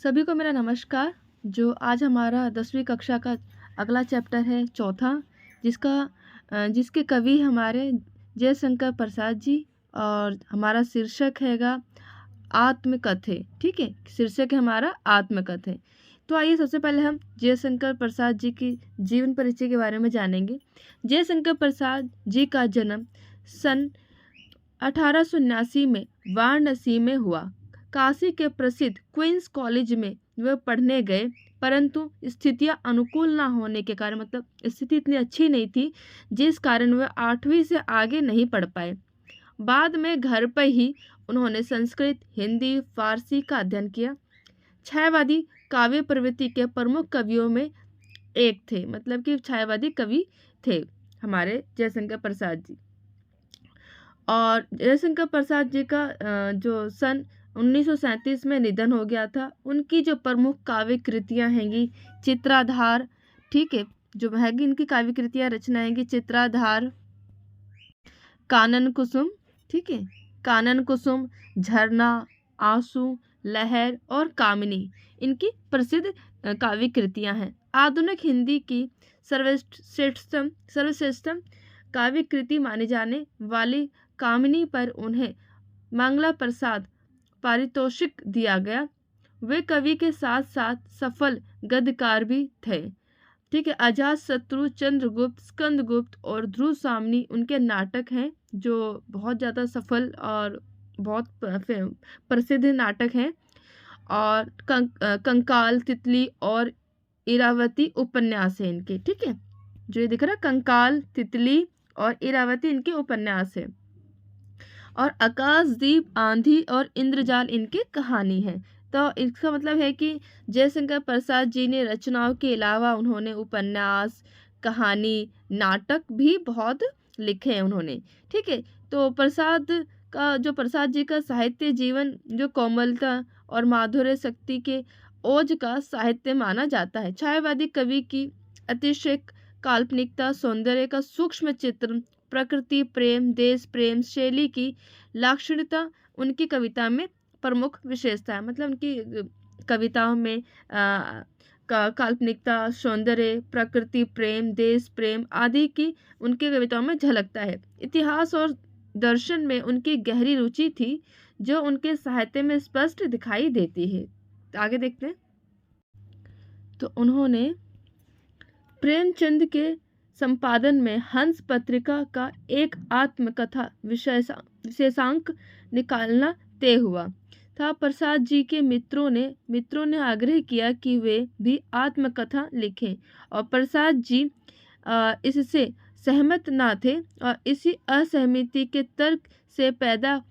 सभी को मेरा नमस्कार। जो आज हमारा 10वीं कक्षा का अगला चैप्टर है चौथा, जिसके कवि हमारे जयशंकर प्रसाद जी। और हमारा शीर्षक हैगा आत्मकथे। ठीक है, शीर्षक है हमारा आत्मकथे। तो आइए सबसे पहले हम जयशंकर प्रसाद जी की जीवन परिचय के बारे में जानेंगे। जयशंकर प्रसाद जी का जन्म सन 1879 में वाराणसी में हुआ। काशी के प्रसिद्ध क्वींस कॉलेज में वे पढ़ने गए, परंतु स्थितियां अनुकूल ना होने के कारण, मतलब स्थिति इतनी अच्छी नहीं थी, जिस कारण वे 8वीं से आगे नहीं पढ़ पाए। बाद में घर पर ही उन्होंने संस्कृत, हिंदी, फारसी का अध्ययन किया। छायावादी काव्य प्रवृत्ति के प्रमुख कवियों में एक थे, मतलब कि छायावादी कवि थे हमारे जयशंकर प्रसाद जी। और जयशंकर प्रसाद जी का जो सन 1937 में निधन हो गया था। उनकी जो प्रमुख काव्य कृतियाँ हैंगी चित्राधार, ठीक है, जो हैगी इनकी काव्य कृतियाँ रचना हैंगी चित्राधार, कानन कुसुम, ठीक है, कानन कुसुम, झरना, आंसू, लहर और कामिनी इनकी प्रसिद्ध काव्य कृतियाँ हैं। आधुनिक हिंदी की सर्वश्रेष्ठतम काव्य कृति माने जाने वाली कामिनी पर उन्हें मंगला प्रसाद पारितोषिक दिया गया। वे कवि के साथ साथ सफल गद्यकार भी थे। ठीक है, अजात शत्रु, चंद्रगुप्त, स्कंदगुप्त और ध्रुव सामनी उनके नाटक हैं, जो बहुत ज़्यादा सफल और बहुत प्रसिद्ध नाटक हैं। और कंकाल, तितली और इरावती उपन्यास है इनके। ठीक है, जो ये दिख रहा है कंकाल, तितली और इरावती इनके उपन्यास है। और आकाशदीप, आंधी और इंद्रजाल इनकी कहानी है। तो इसका मतलब है कि जयशंकर प्रसाद जी ने रचनाओं के अलावा उन्होंने उपन्यास, कहानी, नाटक भी बहुत लिखे हैं उन्होंने। ठीक है, तो प्रसाद जी का साहित्य जीवन जो कोमलता और माधुर्य शक्ति के ओज का साहित्य माना जाता है। छायावादी कवि की अतिशय काल्पनिकता, सौंदर्य का सूक्ष्म चित्र, प्रकृति प्रेम, देश प्रेम शैली की लाक्षणिकता उनकी कविता में प्रमुख विशेषता है। मतलब उनकी कविताओं में काल्पनिकता, सौंदर्य, प्रकृति प्रेम, देश प्रेम आदि की उनकी कविताओं में झलकता है। इतिहास और दर्शन में उनकी गहरी रुचि थी, जो उनके साहित्य में स्पष्ट दिखाई देती है। तो आगे देखते हैं। तो उन्होंने प्रेमचंद के संपादन में हंस पत्रिका का एक आत्मकथा विशेषांक निकालना तय हुआ था। प्रसाद जी के मित्रों ने आग्रह किया कि वे भी आत्मकथा लिखें, और प्रसाद जी इससे सहमत न थे, और इसी असहमति के तर्क से पैदा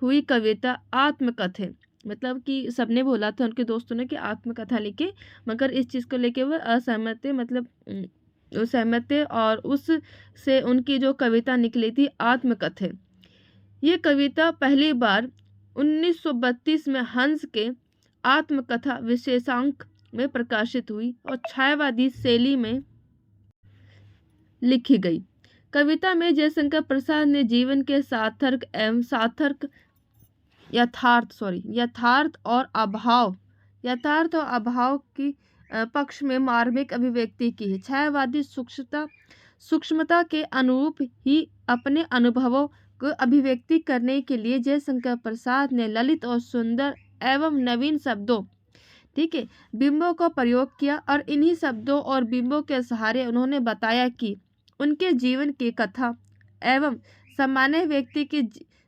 हुई कविता आत्मकथा। मतलब कि सबने बोला था उनके दोस्तों ने कि आत्मकथा लिखे, मगर इस चीज़ को लेके वह असहमत थे, मतलब सहमत थे, और उससे उनकी जो कविता निकली थी आत्मकथा। ये कविता पहली बार 1932 में हंस के आत्मकथा विशेषांक में प्रकाशित हुई और छायावादी शैली में लिखी गई। कविता में जयशंकर प्रसाद ने जीवन के यथार्थ और अभाव की पक्ष में मार्मिक अभिव्यक्ति की है। छायावादी सूक्ष्मता के अनुरूप ही अपने अनुभवों को अभिव्यक्ति करने के लिए जयशंकर प्रसाद ने ललित और सुंदर एवं नवीन शब्दों, ठीक है, बिंबों का प्रयोग किया, और इन्हीं शब्दों और बिंबों के सहारे उन्होंने बताया कि उनके जीवन की कथा एवं सामान्य व्यक्ति के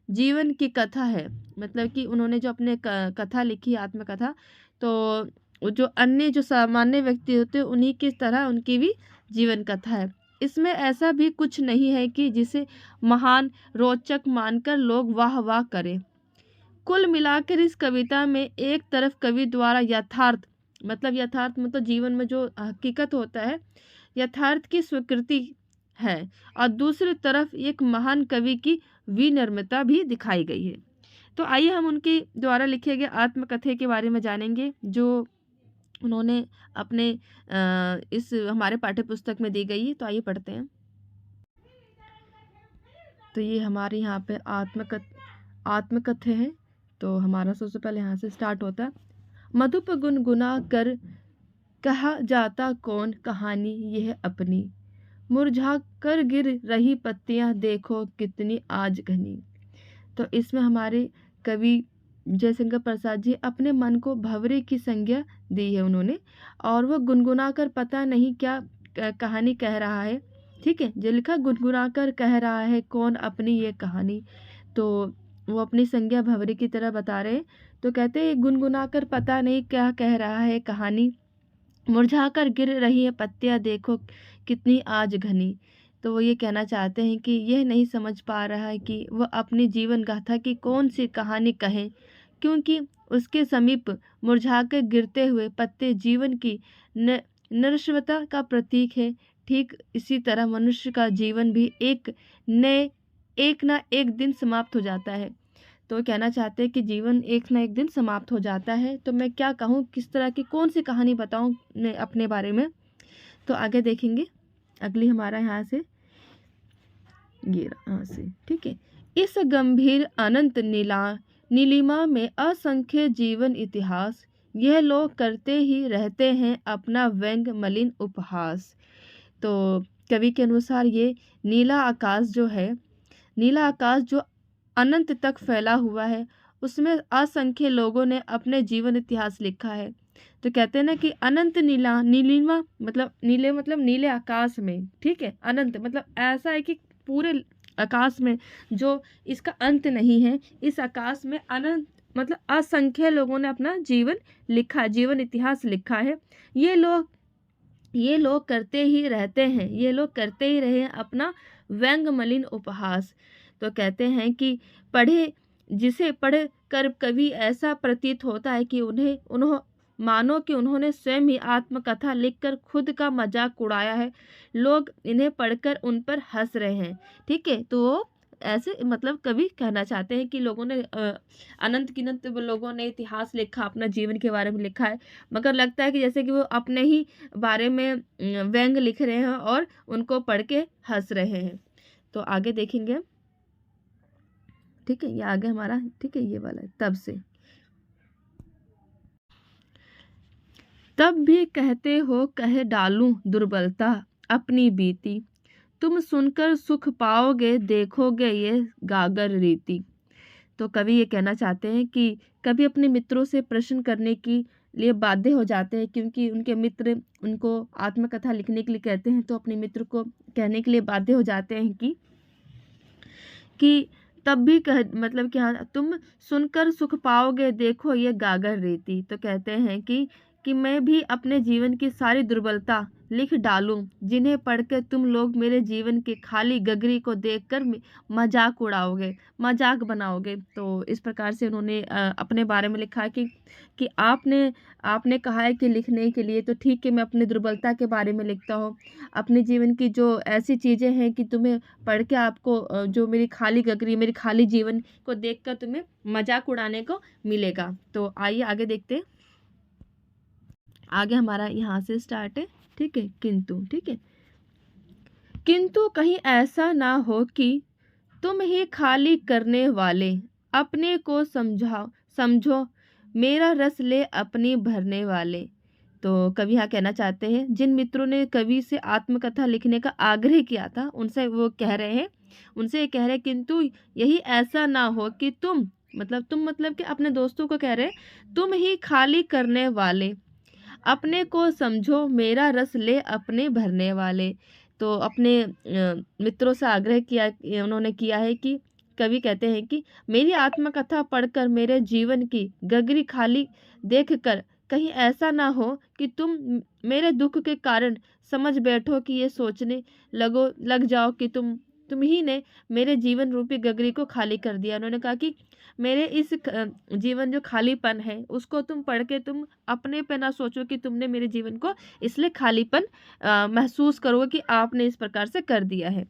जीवन की कथा है। मतलब कि उन्होंने जो अपने कथा लिखी आत्मकथा, तो जो अन्य जो सामान्य व्यक्ति होते हैं उन्हीं की तरह उनकी भी जीवन कथा है। इसमें ऐसा भी कुछ नहीं है कि जिसे महान रोचक मानकर लोग वाह वाह करें। कुल मिलाकर इस कविता में एक तरफ कवि द्वारा यथार्थ मतलब जीवन में जो हकीकत होता है, यथार्थ की स्वीकृति है, और दूसरी तरफ एक महान कवि की विनम्रता भी दिखाई गई है। तो आइए हम उनके द्वारा लिखे गए आत्मकथा के बारे में जानेंगे, जो उन्होंने अपने इस हमारे पाठ्य पुस्तक में दी गई है। तो आइए पढ़ते हैं। तो ये हमारे यहाँ पे आत्मकथा है। तो हमारा सबसे पहले यहाँ से स्टार्ट होता है। मधुप गुनगुना कर कहा जाता कौन कहानी यह अपनी, मुरझा कर गिर रही पत्तियां देखो कितनी आज घनी। तो इसमें हमारे कवि जयशंकर प्रसाद जी अपने मन को भंवरे की संज्ञा दी है उन्होंने, और वह गुनगुना कर पता नहीं क्या कहानी कह रहा है। ठीक है, जो लिखा गुनगुना कर कह रहा है कौन अपनी ये कहानी, तो वो अपनी संज्ञा भंवरे की तरह बता रहे हैं। तो कहते हैं गुनगुना कर पता नहीं क्या कह रहा है कहानी, मुरझा कर गिर रही है पत्तियां देखो कितनी आज घनी। तो वो ये कहना चाहते हैं कि यह नहीं समझ पा रहा है कि वह अपनी जीवन गाथा की कौन सी कहानी कहे, क्योंकि उसके समीप मुरझाकर गिरते हुए पत्ते जीवन की नश्वरता का प्रतीक है। ठीक इसी तरह मनुष्य का जीवन भी एक ना एक दिन समाप्त हो जाता है। तो कहना चाहते हैं कि जीवन एक ना एक दिन समाप्त हो जाता है। तो मैं क्या कहूँ, किस तरह की कौन सी कहानी बताऊँ मैं अपने बारे में, तो आगे देखेंगे। अगली हमारा यहाँ से ये यहाँ से, ठीक है। इस गंभीर अनंत नीलिमा में असंख्य जीवन इतिहास, यह लोग करते ही रहते हैं अपना व्यंग मलिन उपहास। तो कवि के अनुसार ये नीला आकाश जो है, नीला आकाश जो अनंत तक फैला हुआ है, उसमें असंख्य लोगों ने अपने जीवन इतिहास लिखा है। तो कहते हैं ना कि अनंत नीलिमा मतलब नीले आकाश में, ठीक है। अनंत मतलब ऐसा है कि पूरे आकाश में जो इसका अंत नहीं है, इस आकाश में अनंत मतलब असंख्य लोगों ने अपना जीवन लिखा, जीवन इतिहास लिखा है। ये लोग करते ही रहते हैं, ये लोग करते ही रहे अपना व्यंग मलिन उपहास। तो कहते हैं कि जिसे पढ़ कर कभी ऐसा प्रतीत होता है कि मानो कि उन्होंने स्वयं ही आत्मकथा लिखकर खुद का मजाक उड़ाया है, लोग इन्हें पढ़कर उन पर हंस रहे हैं। ठीक है, तो ऐसे मतलब कवि कहना चाहते हैं कि लोगों ने अनंत लोगों ने इतिहास लिखा, अपना जीवन के बारे में लिखा है, मगर लगता है कि जैसे कि वो अपने ही बारे में व्यंग लिख रहे हैं और उनको पढ़ के हंस रहे हैं। तो आगे देखेंगे, ठीक है। ये आगे हमारा, ठीक है, ये वाला है। तब भी कहते हो कह डालूं दुर्बलता अपनी बीती, तुम सुनकर सुख पाओगे देखोगे ये गागर रीति। तो कवि ये कहना चाहते हैं कि कभी अपने मित्रों से प्रश्न करने के लिए बाध्य हो जाते हैं, क्योंकि उनके मित्र उनको आत्मकथा लिखने के लिए कहते हैं, तो अपने मित्र को कहने के लिए बाध्य हो जाते हैं कि तब भी मतलब कि हाँ, तुम सुनकर सुख पाओगे देखो ये गागर रीति। तो कहते हैं कि मैं भी अपने जीवन की सारी दुर्बलता लिख डालूं, जिन्हें पढ़कर तुम लोग मेरे जीवन के खाली गगरी को देखकर मजाक उड़ाओगे, मजाक बनाओगे। तो इस प्रकार से उन्होंने अपने बारे में लिखा है कि आपने कहा है कि लिखने के लिए, तो ठीक है, मैं अपनी दुर्बलता के बारे में लिखता हूँ, अपने जीवन की जो ऐसी चीज़ें हैं कि तुम्हें पढ़ के आपको जो मेरी खाली गगरी, मेरी खाली जीवन को देखकर तुम्हें मजाक उड़ाने को मिलेगा। तो आइए आगे देखते हैं। आगे हमारा यहाँ से स्टार्ट है, ठीक है। किंतु कहीं ऐसा ना हो कि तुम ही खाली करने वाले, अपने को समझो मेरा रस ले अपनी भरने वाले। तो कवि यहाँ कहना चाहते हैं, जिन मित्रों ने कवि से आत्मकथा लिखने का आग्रह किया था, उनसे ये कह रहे हैं किंतु यही ऐसा ना हो कि तुम मतलब कि अपने दोस्तों को कह रहे, तुम ही खाली करने वाले, अपने को समझो मेरा रस ले अपने भरने वाले। तो अपने मित्रों से आग्रह उन्होंने किया है कि कवि कहते हैं कि मेरी आत्मकथा पढ़कर मेरे जीवन की गगरी खाली देखकर कहीं ऐसा ना हो कि तुम मेरे दुख के कारण समझ बैठो कि ये सोचने लग जाओ कि तुम ही ने मेरे जीवन रूपी गगरी को खाली कर दिया। उन्होंने कहा कि मेरे इस जीवन जो खालीपन है उसको तुम पढ़ के तुम अपने पे ना सोचो कि तुमने मेरे जीवन को इसलिए खालीपन महसूस करोगे कि आपने इस प्रकार से कर दिया है।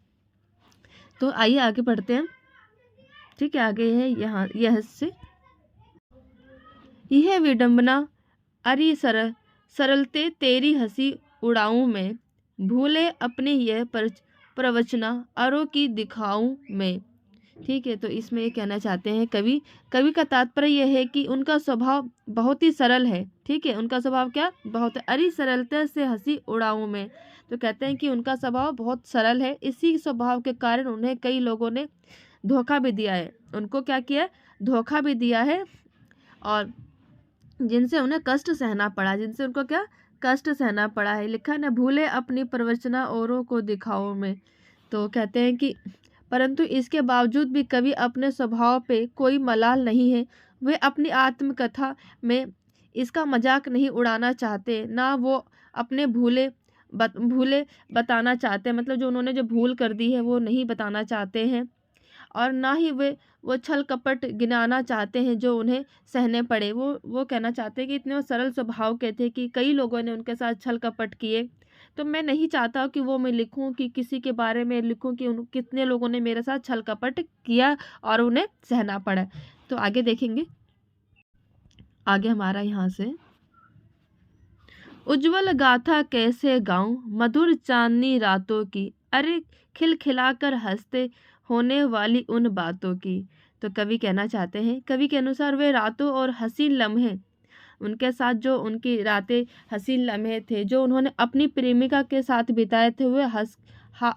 तो आइए आगे पढ़ते हैं, ठीक है। आगे है यहाँ यह से यह विडंबना अरे सरलते तेरी हंसी उड़ाऊं मैं, भूले अपने यह प्रवचना अरो की दिखाऊं मैं, ठीक है, तो इसमें ये कहना चाहते हैं कवि कवि का तात्पर्य यह है कि उनका स्वभाव बहुत ही सरल है। ठीक है, उनका स्वभाव क्या बहुत अरी सरलता से हंसी उड़ाऊं मैं। तो कहते हैं कि उनका स्वभाव बहुत सरल है, इसी स्वभाव के कारण उन्हें कई लोगों ने धोखा भी दिया है। उनको क्या किया है? धोखा भी दिया है, और जिनसे उन्हें कष्ट सहना पड़ा, जिनसे उनको क्या कष्ट सहना पड़ा है। लिखा न भूले अपनी प्रवचना औरों को दिखाओ में। तो कहते हैं कि परंतु इसके बावजूद भी कवि अपने स्वभाव पे कोई मलाल नहीं है। वे अपनी आत्मकथा में इसका मजाक नहीं उड़ाना चाहते, ना वो अपने भूले बताना चाहते, मतलब जो उन्होंने जो भूल कर दी है वो नहीं बताना चाहते हैं, और ना ही वे वो छल कपट गिनाना चाहते हैं जो उन्हें सहने पड़े। वो कहना चाहते हैं कि इतने वो सरल स्वभाव के थे कि कई लोगों ने उनके साथ छल कपट किए। तो मैं नहीं चाहता कि वो मैं लिखूं कि किसी के बारे में लिखूं कि उन कितने लोगों ने मेरे साथ छल कपट किया और उन्हें सहना पड़ा। तो आगे देखेंगे, आगे हमारा यहाँ से उज्जवल गाथा कैसे गाऊं मधुर चांदनी रातों की, अरे खिलखिलाकर हंसते होने वाली उन बातों की। तो कवि कहना चाहते हैं, कवि के अनुसार वे रातों और हसीन लम्हे, उनके साथ जो उनकी रातें हसीन लम्हे थे जो उन्होंने अपनी प्रेमिका के साथ बिताए थे, वे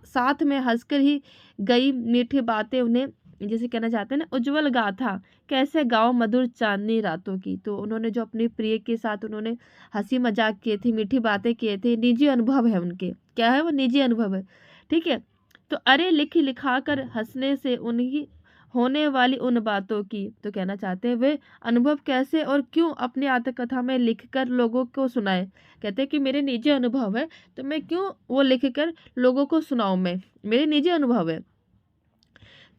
साथ में हंसकर ही गई मीठी बातें उन्हें, जैसे कहना चाहते हैं ना, उज्जवल गाथा कैसे गाओ मधुर चांदनी रातों की। तो उन्होंने जो अपनी प्रिय के साथ उन्होंने हंसी मजाक किए थे, मीठी बातें किए थे, निजी अनुभव है उनके, क्या है वो निजी अनुभव है। ठीक है, तो अरे लिखा कर हंसने से उनकी होने वाली उन बातों की। तो कहना चाहते हैं वे अनुभव कैसे और क्यों अपनी आत्मकथा में लिखकर लोगों को सुनाए। कहते हैं कि मेरे निजी अनुभव है तो मैं क्यों वो लिखकर लोगों को सुनाऊं, मैं मेरे निजी अनुभव है।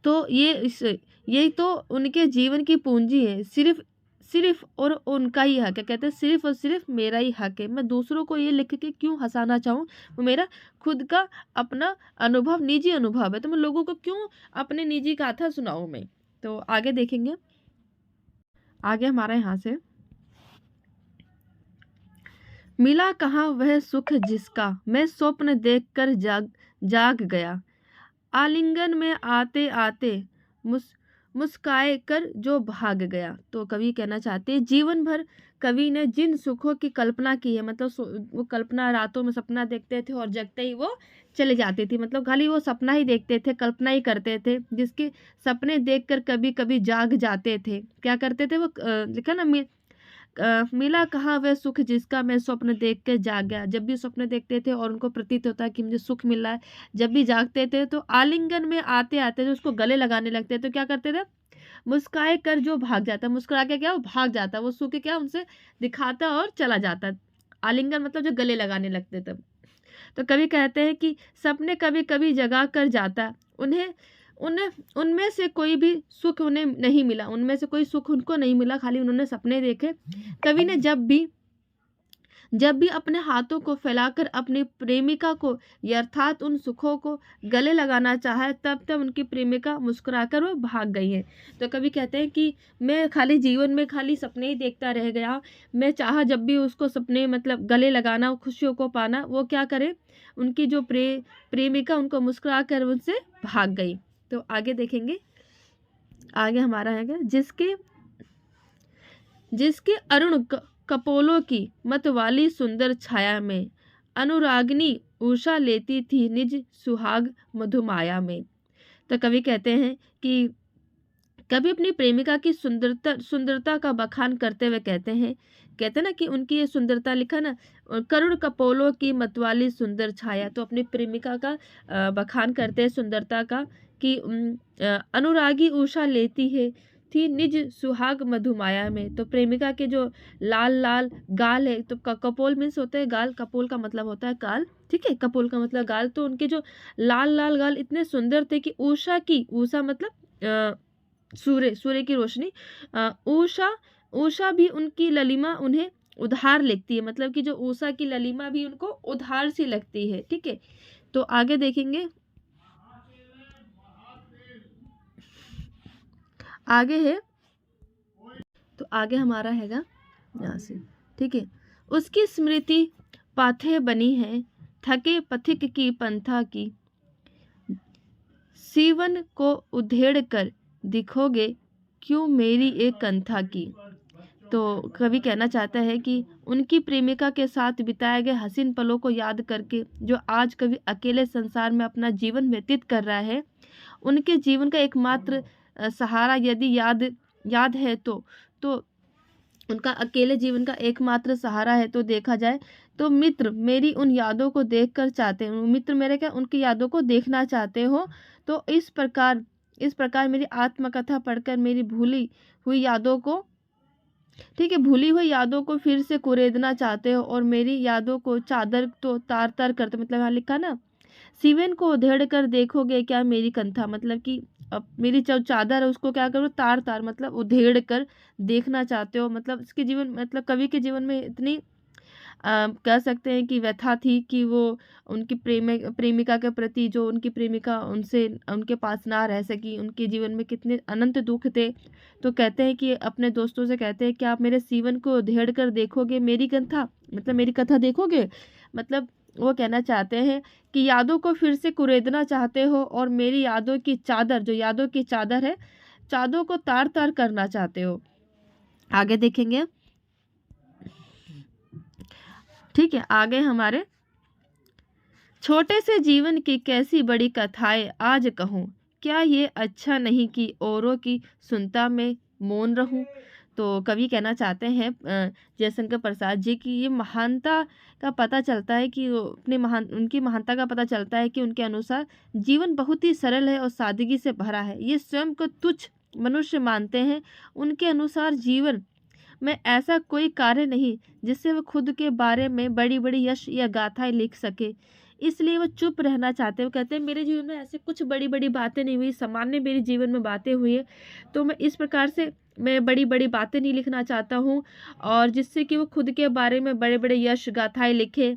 तो यही तो उनके जीवन की पूंजी है, सिर्फ सिर्फ और उनका ही हक है। कहते हैं सिर्फ और सिर्फ मेरा ही हक है, मैं दूसरों को ये लिख के क्यों हंसाना चाहूँ, वो मेरा खुद का अपना अनुभव निजी अनुभव है, तो मैं लोगों को क्यों अपने निजी गाथा सुनाऊं मैं। तो आगे देखेंगे, आगे हमारा यहाँ से मिला कहाँ वह सुख जिसका मैं स्वप्न देखकर जाग गया, आलिंगन में आते आते मुस्काए कर जो भाग गया। तो कवि कहना चाहते हैं जीवन भर कवि ने जिन सुखों की कल्पना की है, मतलब वो कल्पना रातों में सपना देखते थे और जगते ही वो चले जाते थे, मतलब खाली वो सपना ही देखते थे, कल्पना ही करते थे, जिसके सपने देखकर कभी कभी जाग जाते थे। क्या करते थे वो, लिखा ना, मिला कहाँ वह सुख जिसका मैं स्वप्न देख कर जाग गया। जब भी स्वप्न देखते थे और उनको प्रतीत होता कि मुझे सुख मिल रहा है, जब भी जागते थे तो आलिंगन में आते आते तो उसको गले लगाने लगते, तो क्या करते थे, मुस्काए कर जो भाग जाता, मुस्कुरा के क्या वो भाग जाता, वो सुख क्या उनसे दिखाता और चला जाता। आलिंगन मतलब जो गले लगाने लगते तब। तो कवि कहते हैं कि सपने कभी कभी जगा कर जाता, उन्हें उन्हें उनमें से कोई भी सुख उन्हें नहीं मिला, उनमें से कोई सुख उनको नहीं मिला, खाली उन्होंने सपने देखे। कवि ने जब भी अपने हाथों को फैलाकर अपनी प्रेमिका को अर्थात उन सुखों को गले लगाना चाहा, तब तब उनकी प्रेमिका मुस्कुराकर वो भाग गई है। तो कवि कहते हैं कि मैं खाली जीवन में खाली सपने ही देखता रह गया, मैं चाहा जब भी उसको सपने मतलब गले लगाना, खुशियों को पाना, वो क्या करे, उनकी जो प्रेमिका उनको मुस्कुरा कर उनसे भाग गई। तो आगे देखेंगे, आगे हमारा है जिसके अरुण कपोलों की मतवाली सुंदर छाया में अनुरागिनी उषा लेती थी निज सुहाग मधुमाया में। तो कवि कहते हैं कि कभी अपनी प्रेमिका की सुंदरता का बखान करते हुए कहते ना कि उनकी ये सुंदरता, लिखा ना, करुण कपोलों की मतवाली सुंदर छाया। तो अपनी प्रेमिका का बखान करते हैं सुंदरता का कि अनुरागी उषा लेती है थी निज सुहाग मधुमाया में। तो प्रेमिका के जो लाल लाल गाल है, तो कपोल मीन्स होता है गाल, कपोल का मतलब होता है गाल, ठीक है, कपोल का मतलब गाल। तो उनके जो लाल लाल गाल इतने सुंदर थे कि उषा मतलब सूर्य की रोशनी, उषा भी उनकी ललिमा उन्हें उधार लगती है, मतलब कि जो उषा की ललिमा भी उनको उधार सी लगती है। ठीक है, तो आगे देखेंगे, आगे है, तो आगे हमारा हैगा यहाँ से, ठीक है, उसकी स्मृति पाथे बनी है थके पथिक की पंथा की, सीवन को उधेड़ कर दिखोगे क्यों मेरी एक कंथा की। तो कवि कहना चाहता है कि उनकी प्रेमिका के साथ बिताए गए हसीन पलों को याद करके जो आज कवि अकेले संसार में अपना जीवन व्यतीत कर रहा है, उनके जीवन का एकमात्र सहारा यदि याद याद है तो उनका अकेले जीवन का एकमात्र सहारा है तो देखा जाए तो मित्र मेरी उन यादों को देखकर चाहते हो, मित्र मेरे क्या उनकी यादों को देखना चाहते हो, तो इस प्रकार मेरी आत्मकथा पढ़कर मेरी भूली हुई यादों को, ठीक है, भूली हुई यादों को फिर से कुरेदना चाहते हो और मेरी यादों को चादर तो तार तार करते, मतलब यहाँ लिखा ना, सीवन को उधेड़ कर देखोगे क्या मेरी कंथा, मतलब कि अब मेरी जो चादर है उसको क्या करो, तार तार मतलब उधेड़ कर देखना चाहते हो। मतलब इसके जीवन, मतलब कवि के जीवन में इतनी कह सकते हैं कि व्यथा थी कि वो उनकी प्रेमिका के प्रति, जो उनकी प्रेमिका उनसे उनके पास ना रह सकी, उनके जीवन में कितने अनंत दुख थे। तो कहते हैं कि अपने दोस्तों से कहते हैं कि आप मेरे सीवन को उधेड़ कर देखोगे मेरी कथा, मतलब मेरी कथा देखोगे, मतलब वो कहना चाहते हैं कि यादों को फिर से कुरेदना चाहते हो और मेरी यादों की चादर, जो यादों की चादर है, चादों को तार तार करना चाहते हो। आगे देखेंगे, ठीक है, आगे हमारे छोटे से जीवन की कैसी बड़ी कथाएं आज कहूँ, क्या ये अच्छा नहीं कि औरों की सुनता मैं मौन रहूं। तो कवि कहना चाहते हैं जयशंकर प्रसाद जी की ये महानता का पता चलता है कि उनकी महानता का पता चलता है कि उनके अनुसार जीवन बहुत ही सरल है और सादगी से भरा है। ये स्वयं को तुच्छ मनुष्य मानते हैं। उनके अनुसार जीवन में ऐसा कोई कार्य नहीं जिससे वह खुद के बारे में बड़ी बड़ी यश या गाथाएं लिख सके, इसलिए वो चुप रहना चाहते हैं। वो कहते हैं मेरे जीवन में ऐसे कुछ बड़ी बड़ी बातें नहीं हुई, सामान्य मेरे जीवन में बातें हुई है, तो मैं इस प्रकार से मैं बड़ी बड़ी बातें नहीं लिखना चाहता हूँ और जिससे कि वो खुद के बारे में बड़े बड़े यश गाथाएं लिखे,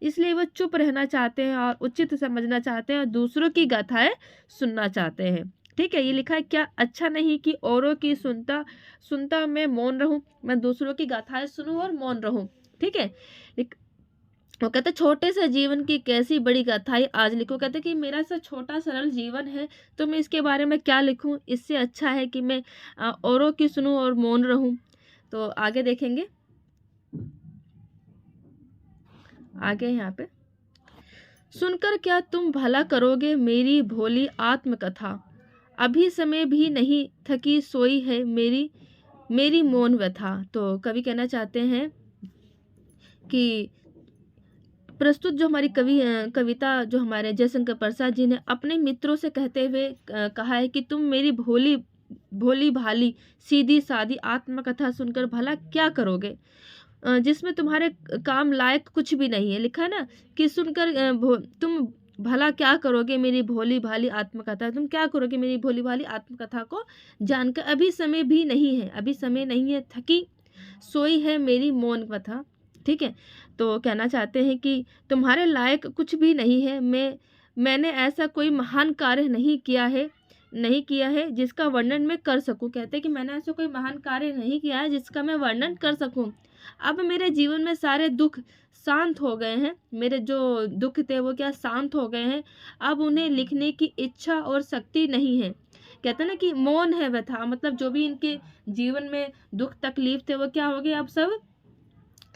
इसलिए वो चुप रहना चाहते हैं और उचित समझना चाहते हैं और दूसरों की गाथाएं सुनना चाहते हैं। ठीक है, ये लिखा है, क्या अच्छा नहीं कि औरों की सुनता सुनता मैं मौन रहूं, मैं दूसरों की गाथाएं सुनूं और मौन रहूं। ठीक है, वो कहते छोटे से जीवन की कैसी बड़ी गाथाएं आज लिखो। कहते कि मेरा सा छोटा सरल जीवन है तो मैं इसके बारे में क्या लिखूं, इससे अच्छा है कि मैं औरों की सुनूं और मौन रहूं। तो आगे देखेंगे, आगे यहाँ पे, सुनकर क्या तुम भला करोगे मेरी भोली आत्मकथा, अभी समय भी नहीं थकी सोई है मेरी मेरी मौन व्यथा। तो कवि कहना चाहते हैं कि प्रस्तुत जो हमारी कविता जो हमारे जयशंकर प्रसाद जी ने अपने मित्रों से कहते हुए कहा है कि तुम मेरी भोली भोली भाली सीधी सादी आत्मकथा सुनकर भला क्या करोगे, जिसमें तुम्हारे काम लायक कुछ भी नहीं है। लिखा है ना कि सुनकर तुम भला क्या करोगे मेरी भोली भाली आत्मकथा, तुम क्या करोगे मेरी भोली भाली आत्मकथा को जानकर, अभी समय भी नहीं है, अभी समय नहीं है, थकी सोई है मेरी मौन कथा। ठीक है, तो कहना चाहते हैं कि तुम्हारे लायक कुछ भी नहीं है, मैंने ऐसा कोई महान कार्य नहीं किया है जिसका वर्णन मैं कर सकूं। कहते हैं कि मैंने ऐसा कोई महान कार्य नहीं किया है जिसका मैं वर्णन कर सकूं। अब मेरे जीवन में सारे दुख शांत हो गए हैं, मेरे जो दुख थे वो क्या शांत हो गए हैं, अब उन्हें लिखने की इच्छा और शक्ति नहीं है। कहते हैं ना कि मौन है व्यथा, मतलब जो भी इनके जीवन में दुख तकलीफ थे वो क्या हो गए, अब सब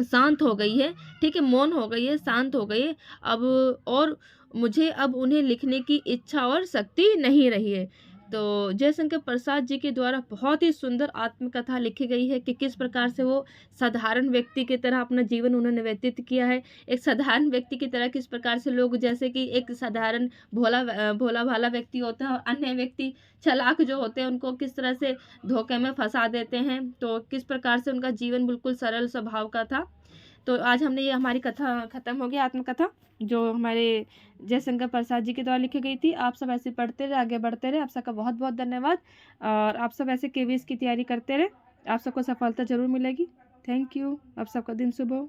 शांत हो गई है। ठीक है, मौन हो गई है, शांत हो गई है अब, और मुझे अब उन्हें लिखने की इच्छा और शक्ति नहीं रही है। तो जयशंकर प्रसाद जी के द्वारा बहुत ही सुंदर आत्मकथा लिखी गई है कि किस प्रकार से वो साधारण व्यक्ति की तरह अपना जीवन उन्होंने व्यतीत किया है। एक साधारण व्यक्ति की तरह किस प्रकार से लोग, जैसे कि एक साधारण भोला भाला व्यक्ति होता है और अन्य व्यक्ति चालाक जो होते हैं उनको किस तरह से धोखे में फंसा देते हैं, तो किस प्रकार से उनका जीवन बिल्कुल सरल स्वभाव का था। तो आज हमने ये हमारी कथा खत्म हो गई, आत्मकथा जो हमारे जयशंकर प्रसाद जी के द्वारा लिखी गई थी। आप सब ऐसे पढ़ते रहे, आगे बढ़ते रहे। आप सबका बहुत बहुत धन्यवाद और आप सब ऐसे केवीएस की तैयारी करते रहे, आप सबको सफलता जरूर मिलेगी। थैंक यू, आप सबका दिन शुभ हो।